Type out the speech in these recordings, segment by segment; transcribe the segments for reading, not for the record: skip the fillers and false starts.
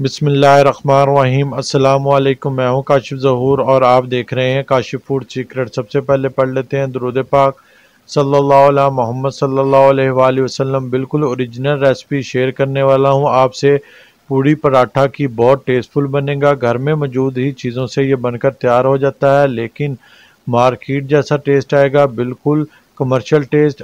बिस्मिल्लाहिर्रहमानिर्रहीम। अस्सलाम वालेकुम। मैं हूँ काशिफ ज़हूर और आप देख रहे हैं काशिफ फूड सीक्रेट। सबसे पहले पढ़ लेते हैं दुरूद पाक सल्लल्लाहु अला मोहम्मद सल्लल्लाहु अलैहि वसल्लम। बिल्कुल ओरिजिनल रेसिपी शेयर करने वाला हूँ आपसे। पूड़ी पराठा की बहुत टेस्टफुल बनेगा। घर में मौजूद ही चीज़ों से ये बनकर तैयार हो जाता है, लेकिन मार्केट जैसा टेस्ट आएगा, बिल्कुल कमर्शियल टेस्ट।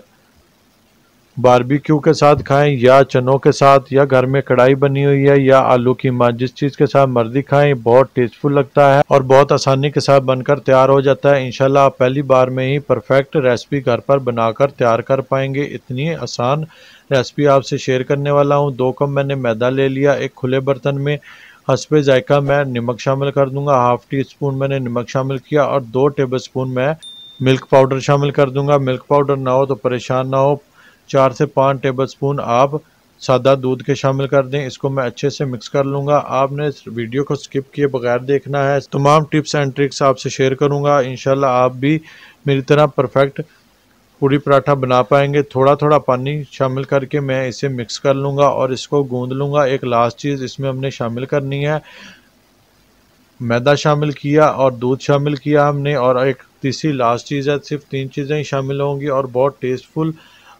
बारबेक्यू के साथ खाएं या चनों के साथ या घर में कढ़ाई बनी हुई है या आलू कीमा, जिस चीज़ के साथ मर्जी खाएं, बहुत टेस्टफुल लगता है और बहुत आसानी के साथ बनकर तैयार हो जाता है। इंशाल्लाह आप पहली बार में ही परफेक्ट रेसिपी घर पर बनाकर तैयार कर पाएंगे। इतनी आसान रेसिपी आपसे शेयर करने वाला हूँ। 2 कप मैंने मैदा ले लिया। एक खुले बर्तन में हस्बे जायका मैं नमक शामिल कर दूंगा। हाफ टी स्पून मैंने नमक शामिल किया और 2 टेबल स्पून मैं मिल्क पाउडर शामिल कर दूंगा। मिल्क पाउडर ना हो तो परेशान ना हो, 4 से 5 टेबल स्पून आप सादा दूध के शामिल कर दें। इसको मैं अच्छे से मिक्स कर लूँगा। आपने इस वीडियो को स्किप किए बगैर देखना है। तमाम टिप्स एंड ट्रिक्स आपसे शेयर करूँगा। इंशाल्लाह आप भी मेरी तरह परफेक्ट पूड़ी पराठा बना पाएंगे। थोड़ा थोड़ा पानी शामिल करके मैं इसे मिक्स कर लूँगा और इसको गूंद लूँगा। एक लास्ट चीज़ इसमें हमने शामिल करनी है, मैदा शामिल किया और दूध शामिल किया हमने, और एक तीसरी लास्ट चीज़ है। सिर्फ 3 चीज़ें ही शामिल होंगी और बहुत टेस्टफुल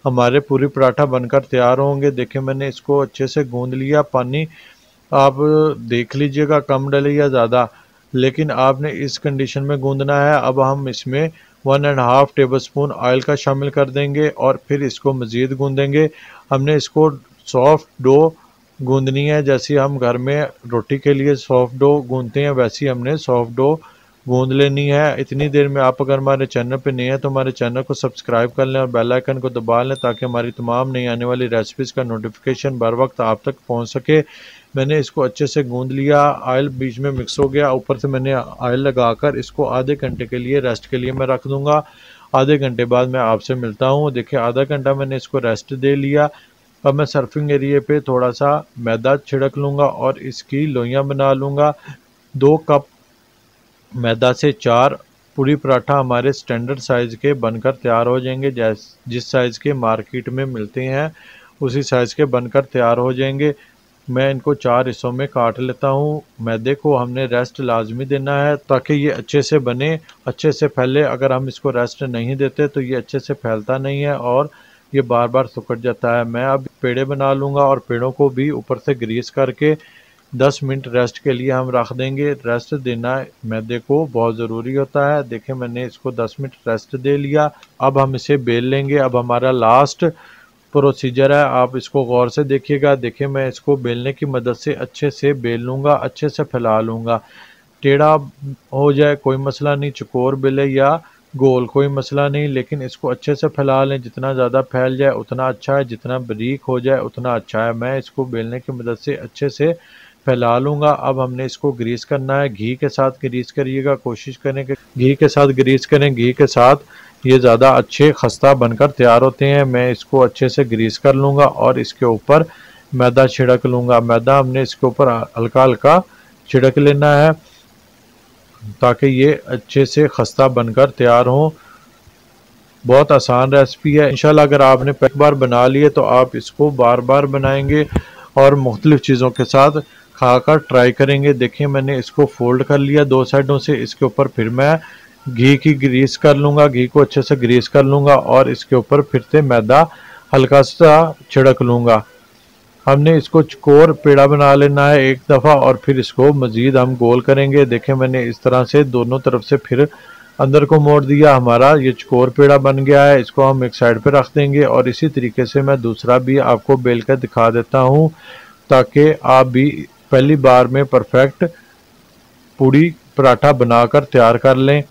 हमारे पूरी पराठा बनकर तैयार होंगे। देखिए मैंने इसको अच्छे से गूंद लिया। पानी आप देख लीजिएगा कम डले या ज़्यादा, लेकिन आपने इस कंडीशन में गूंदना है। अब हम इसमें 1.5 टेबल स्पून ऑयल का शामिल कर देंगे और फिर इसको मज़ीद गूंदेंगे। हमने इसको सॉफ्ट डो गूंदनी है, जैसे हम घर में रोटी के लिए सॉफ्ट डो गूंदते हैं, वैसी हमने सॉफ्ट डो गूंद लेनी है। इतनी देर में आप अगर हमारे चैनल पे नए हैं तो हमारे चैनल को सब्सक्राइब कर लें और बेल आइकन को दबा लें, ताकि हमारी तमाम नई आने वाली रेसिपीज़ का नोटिफिकेशन बर वक्त आप तक पहुंच सके। मैंने इसको अच्छे से गूंद लिया। ऑयल बीच में मिक्स हो गया। ऊपर से मैंने ऑयल लगाकर इसको आधे घंटे के लिए रेस्ट के लिए मैं रख दूँगा। आधे घंटे बाद मैं आपसे मिलता हूँ। देखिए आधा घंटा मैंने इसको रेस्ट दे लिया। अब मैं सर्विंग एरिए पे थोड़ा सा मैदा छिड़क लूँगा और इसकी लोइयाँ बना लूँगा। 2 कप मैदा से 4 पूड़ी पराठा हमारे स्टैंडर्ड साइज़ के बनकर तैयार हो जाएंगे। जिस साइज़ के मार्केट में मिलते हैं उसी साइज़ के बनकर तैयार हो जाएंगे। मैं इनको 4 हिस्सों में काट लेता हूँ। मैदे को हमने रेस्ट लाजमी देना है ताकि ये अच्छे से बने, अच्छे से फैले। अगर हम इसको रेस्ट नहीं देते तो ये अच्छे से फैलता नहीं है और ये बार बार सिकुड़ जाता है। मैं अब पेड़े बना लूँगा और पेड़ों को भी ऊपर से ग्रीस करके 10 मिनट रेस्ट के लिए हम रख देंगे। रेस्ट देना मैदे को बहुत ज़रूरी होता है। देखिए मैंने इसको 10 मिनट रेस्ट दे लिया। अब हम इसे बेल लेंगे। अब हमारा लास्ट प्रोसीजर है, आप इसको गौर से देखिएगा। देखिए मैं इसको बेलने की मदद से अच्छे से बेल लूँगा, अच्छे से फैला लूँगा। टेढ़ा हो जाए कोई मसला नहीं, चकोर बेले या गोल कोई मसला नहीं, लेकिन इसको अच्छे से फैला लें। जितना ज़्यादा फैल जाए उतना अच्छा है, जितना बारीक हो जाए उतना अच्छा है। मैं इसको बेलने की मदद से अच्छे से फैला लूँगा। अब हमने इसको ग्रीस करना है। घी के साथ ग्रीस करिएगा, कोशिश करें कि घी के साथ ग्रीस करें। घी के साथ ये ज़्यादा अच्छे खस्ता बनकर तैयार होते हैं। मैं इसको अच्छे से ग्रीस कर लूँगा और इसके ऊपर मैदा छिड़क लूँगा। मैदा हमने इसके ऊपर हल्का हल्का छिड़क लेना है ताकि ये अच्छे से खस्ता बनकर तैयार हो। बहुत आसान रेसिपी है। इंशाल्लाह अगर आपने एक बार बना लिए तो आप इसको बार बार बनाएंगे और मुख्तलिफ़ चीज़ों के साथ खाकर ट्राई करेंगे। देखिए मैंने इसको फोल्ड कर लिया 2 साइडों से। इसके ऊपर फिर मैं घी की ग्रीस कर लूँगा। घी को अच्छे से ग्रीस कर लूँगा और इसके ऊपर फिर से मैदा हल्का सा छिड़क लूँगा। हमने इसको चकोर पेड़ा बना लेना है एक दफ़ा और फिर इसको मज़ीद हम गोल करेंगे। देखें मैंने इस तरह से दोनों तरफ से फिर अंदर को मोड़ दिया। हमारा ये चकोर पेड़ा बन गया है। इसको हम एक साइड पे रख देंगे और इसी तरीके से मैं दूसरा भी आपको बेल कर दिखा देता हूँ, ताकि आप भी पहली बार में परफेक्ट पूड़ी पराठा बनाकर तैयार कर लें।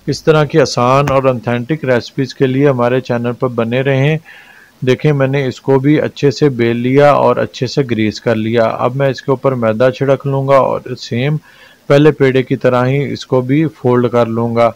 इस तरह की आसान और ऑथेंटिक रेसिपीज़ के लिए हमारे चैनल पर बने रहें। देखें मैंने इसको भी अच्छे से बेल लिया और अच्छे से ग्रीस कर लिया। अब मैं इसके ऊपर मैदा छिड़क लूँगा और सेम पहले पेड़े की तरह ही इसको भी फोल्ड कर लूँगा।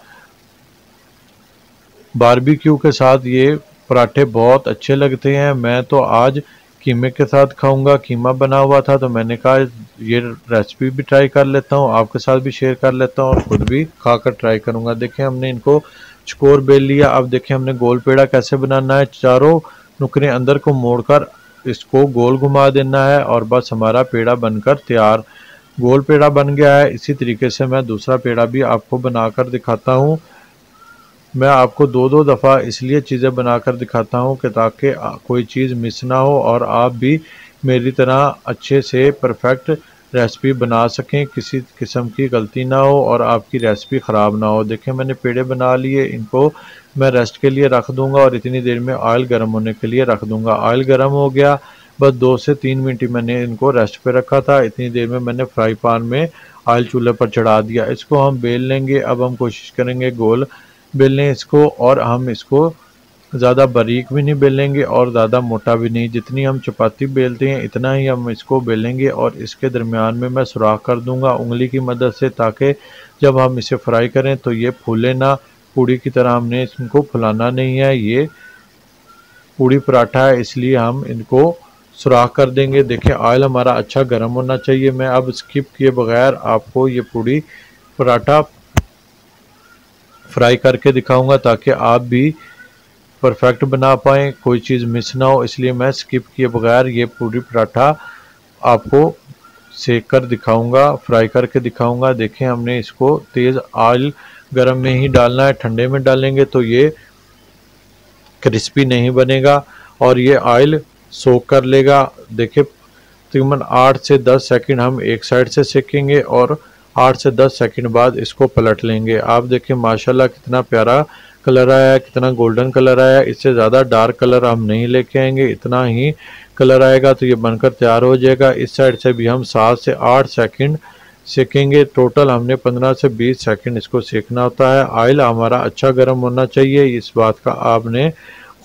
बारबेक्यू के साथ ये पराठे बहुत अच्छे लगते हैं। मैं तो आज कीमे के साथ खाऊंगा। कीमा बना हुआ था तो मैंने कहा ये रेसिपी भी ट्राई कर लेता हूँ, आपके साथ भी शेयर कर लेता हूँ और ख़ुद भी खाकर ट्राई करूँगा। देखें हमने इनको चकोर बेल लिया। अब देखें हमने गोल पेड़ा कैसे बनाना है। चारों नुकरे अंदर को मोड़कर इसको गोल घुमा देना है और बस हमारा पेड़ा बनकर तैयार। गोल पेड़ा बन गया है। इसी तरीके से मैं दूसरा पेड़ा भी आपको बनाकर दिखाता हूँ। मैं आपको दो दो दफ़ा इसलिए चीज़ें बनाकर दिखाता हूँ कि ताकि कोई चीज़ मिस ना हो और आप भी मेरी तरह अच्छे से परफेक्ट रेसिपी बना सकें, किसी किस्म की गलती ना हो और आपकी रेसिपी ख़राब ना हो। देखें मैंने पेड़े बना लिए, इनको मैं रेस्ट के लिए रख दूँगा और इतनी देर में ऑयल गर्म होने के लिए रख दूँगा। ऑयल गर्म हो गया, बस 2 से 3 मिनट मैंने इनको रेस्ट पे रखा था। इतनी देर में मैंने फ्राई पैन में ऑयल चूल्हे पर चढ़ा दिया। इसको हम बेल लेंगे। अब हम कोशिश करेंगे गोल बेलने इसको, और हम इसको ज़्यादा बारीक भी नहीं बेलेंगे और ज़्यादा मोटा भी नहीं। जितनी हम चपाती बेलते हैं इतना ही हम इसको बेलेंगे और इसके दरमियान में मैं सुराख कर दूंगा उंगली की मदद से, ताकि जब हम इसे फ्राई करें तो ये फूले ना। पूड़ी की तरह हमने इनको फुलाना नहीं है, ये पूड़ी पराठा है इसलिए हम इनको सुराख कर देंगे। देखें ऑयल हमारा अच्छा गर्म होना चाहिए। मैं अब स्किप किए बगैर आपको ये पूड़ी पराठा फ्राई करके दिखाऊंगा ताकि आप भी परफेक्ट बना पाएँ, कोई चीज़ मिस ना हो। इसलिए मैं स्किप किए बगैर ये पूरी पराठा आपको सेक कर दिखाऊंगा, फ्राई करके दिखाऊंगा। देखें हमने इसको तेज़ ऑयल गर्म में ही डालना है, ठंडे में डालेंगे तो ये क्रिस्पी नहीं बनेगा और ये ऑयल सोक कर लेगा। देखिए तकरीबन 8 से 10 सेकंड हम एक साइड से सेकेंगे और 8 से 10 सेकंड बाद इसको पलट लेंगे। आप देखें माशाल्लाह कितना प्यारा कलर आया है, कितना गोल्डन कलर आया है। इससे ज़्यादा डार्क कलर हम नहीं लेके आएंगे, इतना ही कलर आएगा तो ये बनकर तैयार हो जाएगा। इस साइड से भी हम 7 से 8 सेकंड सेकेंगे। टोटल हमने 15 से 20 सेकंड इसको सेकना होता है। ऑयल हमारा अच्छा गर्म होना चाहिए, इस बात का आपने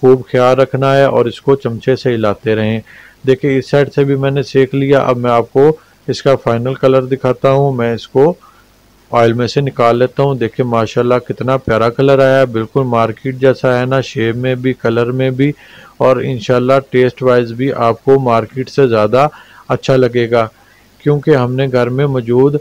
खूब ख्याल रखना है और इसको चमचे से हिलाते रहें। देखिए इस साइड से भी मैंने सेक लिया। अब मैं आपको इसका फाइनल कलर दिखाता हूँ। मैं इसको ऑयल में से निकाल लेता हूँ। देखिए माशाल्लाह कितना प्यारा कलर आया है, बिल्कुल मार्केट जैसा है ना, शेप में भी कलर में भी, और इंशाल्लाह टेस्ट वाइज भी आपको मार्केट से ज़्यादा अच्छा लगेगा क्योंकि हमने घर में मौजूद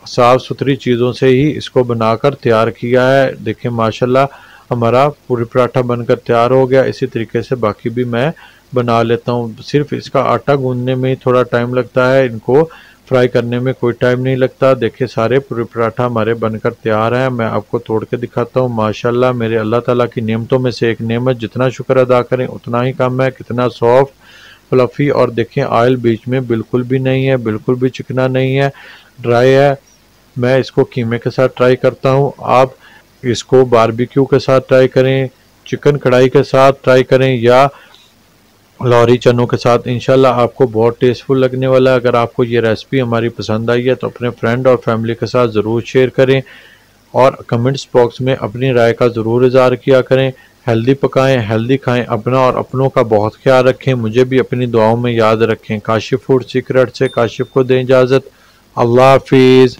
साफ़ सुथरी चीज़ों से ही इसको बनाकर तैयार किया है। देखिए माशाल्लाह हमारा पूरी पराठा बनकर तैयार हो गया। इसी तरीके से बाकी भी मैं बना लेता हूँ। सिर्फ इसका आटा गूंदने में ही थोड़ा टाइम लगता है, इनको फ्राई करने में कोई टाइम नहीं लगता। देखिए सारे पूरी पराठा हमारे बनकर तैयार हैं। मैं आपको तोड़ के दिखाता हूँ। माशाल्लाह मेरे अल्लाह ताला की नेमतों में से एक नेमत, जितना शुक्र अदा करें उतना ही कम है। कितना सॉफ्ट फ्लफ़ी, और देखें ऑयल बीच में बिल्कुल भी नहीं है, बिल्कुल भी चिकना नहीं है, ड्राई है। मैं इसको कीमे के साथ ट्राई करता हूँ, आप इसको बारबेक्यू के साथ ट्राई करें, चिकन कढ़ाई के साथ ट्राई करें या लाहौरी चनों के साथ। इंशाल्लाह आपको बहुत टेस्टफुल लगने वाला है। अगर आपको ये रेसिपी हमारी पसंद आई है तो अपने फ्रेंड और फैमिली के साथ ज़रूर शेयर करें और कमेंट्स बॉक्स में अपनी राय का ज़रूर इज़हार किया करें। हेल्दी पकाएं, हेल्दी खाएं, अपना और अपनों का बहुत ख्याल रखें। मुझे भी अपनी दुआओं में याद रखें। काशिफ फूड सीक्रेट से काशिफ को दें इजाज़त। अल्लाह हाफिज़।